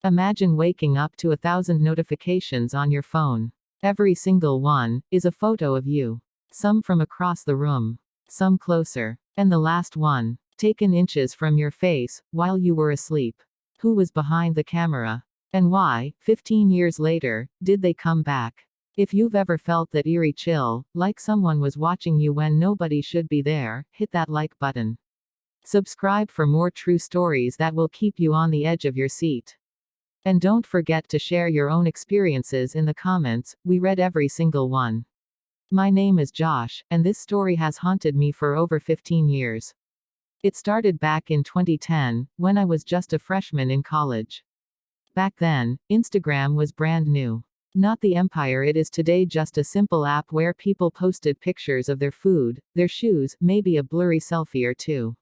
Imagine waking up to 1,000 notifications on your phone. Every single one is a photo of you. Some from across the room, some closer, and the last one, taken inches from your face while you were asleep. Who was behind the camera? And why, 15 years later, did they come back? If you've ever felt that eerie chill, like someone was watching you when nobody should be there, hit that like button. Subscribe for more true stories that will keep you on the edge of your seat. And don't forget to share your own experiences in the comments, we read every single one. My name is Josh, and this story has haunted me for over 15 years. It started back in 2010, when I was just a freshman in college. Back then, Instagram was brand new. Not the empire it is today, just a simple app where people posted pictures of their food, their shoes, maybe a blurry selfie or two.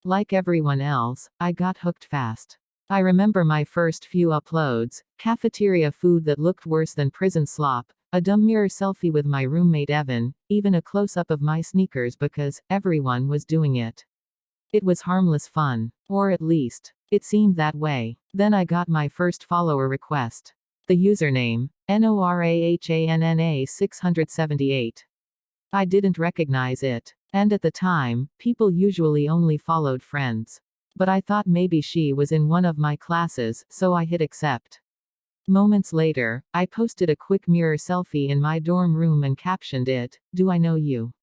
Like everyone else, I got hooked fast. I remember my first few uploads: cafeteria food that looked worse than prison slop, a dumb mirror selfie with my roommate Evan, even a close-up of my sneakers because everyone was doing it. It was harmless fun. Or at least, it seemed that way. Then I got my first follower request. The username, NORAHANNA678. I didn't recognize it. And at the time, people usually only followed friends. But I thought maybe she was in one of my classes, so I hit accept. Moments later, I posted a quick mirror selfie in my dorm room and captioned it, "Do I know you?"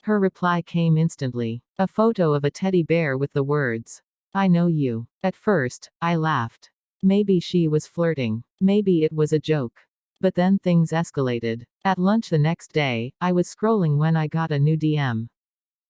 Her reply came instantly. A photo of a teddy bear with the words, "I know you." At first, I laughed. Maybe she was flirting. Maybe it was a joke. But then things escalated. At lunch the next day, I was scrolling when I got a new DM.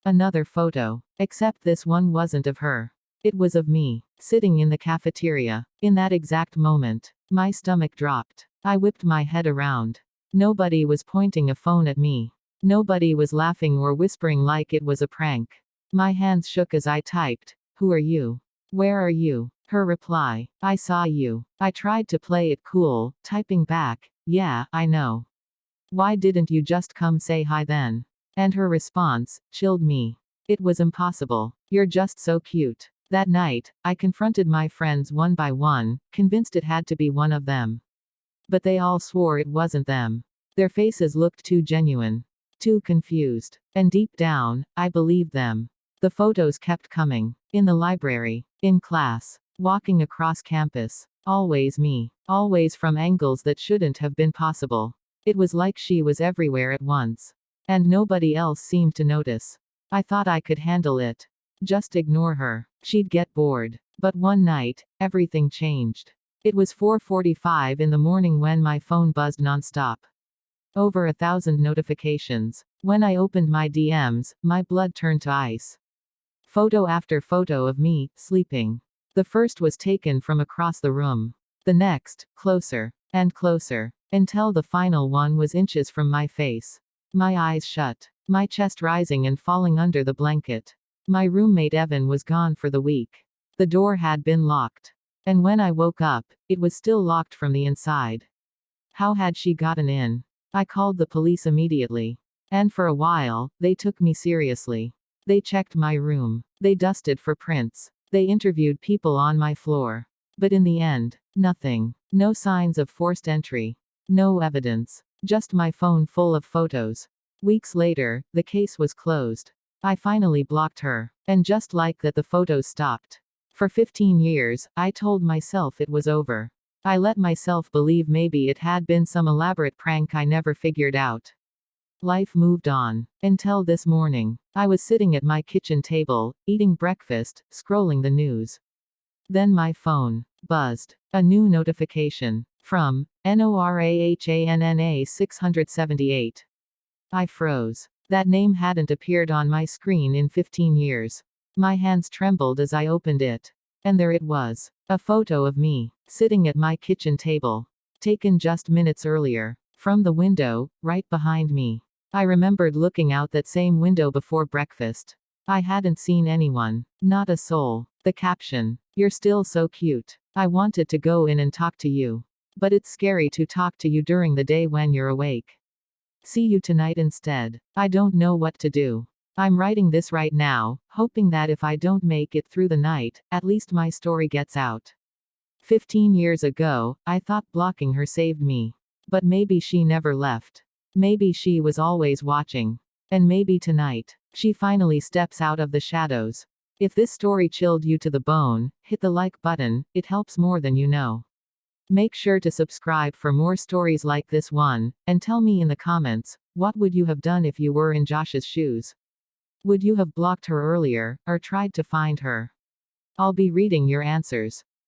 Another photo. Except this one wasn't of her. It was of me, sitting in the cafeteria. In that exact moment, my stomach dropped. I whipped my head around. Nobody was pointing a phone at me. Nobody was laughing or whispering like it was a prank. My hands shook as I typed, "Who are you? Where are you?" Her reply, "I saw you." I tried to play it cool, typing back, "Yeah, I know. Why didn't you just come say hi then?" And her response chilled me. It was impossible. "You're just so cute." That night, I confronted my friends one by one, convinced it had to be one of them. But they all swore it wasn't them. Their faces looked too genuine. Too confused. And deep down, I believed them. The photos kept coming. In the library. In class. Walking across campus. Always me. Always from angles that shouldn't have been possible. It was like she was everywhere at once. And nobody else seemed to notice. I thought I could handle it. Just ignore her. She'd get bored. But one night, everything changed. It was 4:45 in the morning when my phone buzzed nonstop. Over 1,000 notifications. When I opened my DMs, my blood turned to ice. Photo after photo of me, sleeping. The first was taken from across the room. The next, closer. And closer. Until the final one was inches from my face. My eyes shut. My chest rising and falling under the blanket. My roommate Evan was gone for the week. The door had been locked. And when I woke up, it was still locked from the inside. How had she gotten in? I called the police immediately. And for a while, they took me seriously. They checked my room. They dusted for prints. They interviewed people on my floor. But in the end, nothing. No signs of forced entry. No evidence. Just my phone full of photos. Weeks later, the case was closed. I finally blocked her. And just like that, the photos stopped. For 15 years, I told myself it was over. I let myself believe maybe it had been some elaborate prank I never figured out. Life moved on. Until this morning. I was sitting at my kitchen table, eating breakfast, scrolling the news. Then my phone buzzed. A new notification. From NORAHANNA678. I froze. That name hadn't appeared on my screen in 15 years. My hands trembled as I opened it. And there it was. A photo of me, sitting at my kitchen table. Taken just minutes earlier. From the window, right behind me. I remembered looking out that same window before breakfast. I hadn't seen anyone. Not a soul. The caption. "You're still so cute. I wanted to go in and talk to you. But it's scary to talk to you during the day when you're awake. See you tonight instead. I don't know what to do. I'm writing this right now, hoping that if I don't make it through the night, at least my story gets out." 15 years ago, I thought blocking her saved me. But maybe she never left. Maybe she was always watching. And maybe tonight, she finally steps out of the shadows. If this story chilled you to the bone, hit the like button, it helps more than you know. Make sure to subscribe for more stories like this one, and tell me in the comments, what would you have done if you were in Josh's shoes? Would you have blocked her earlier, or tried to find her? I'll be reading your answers.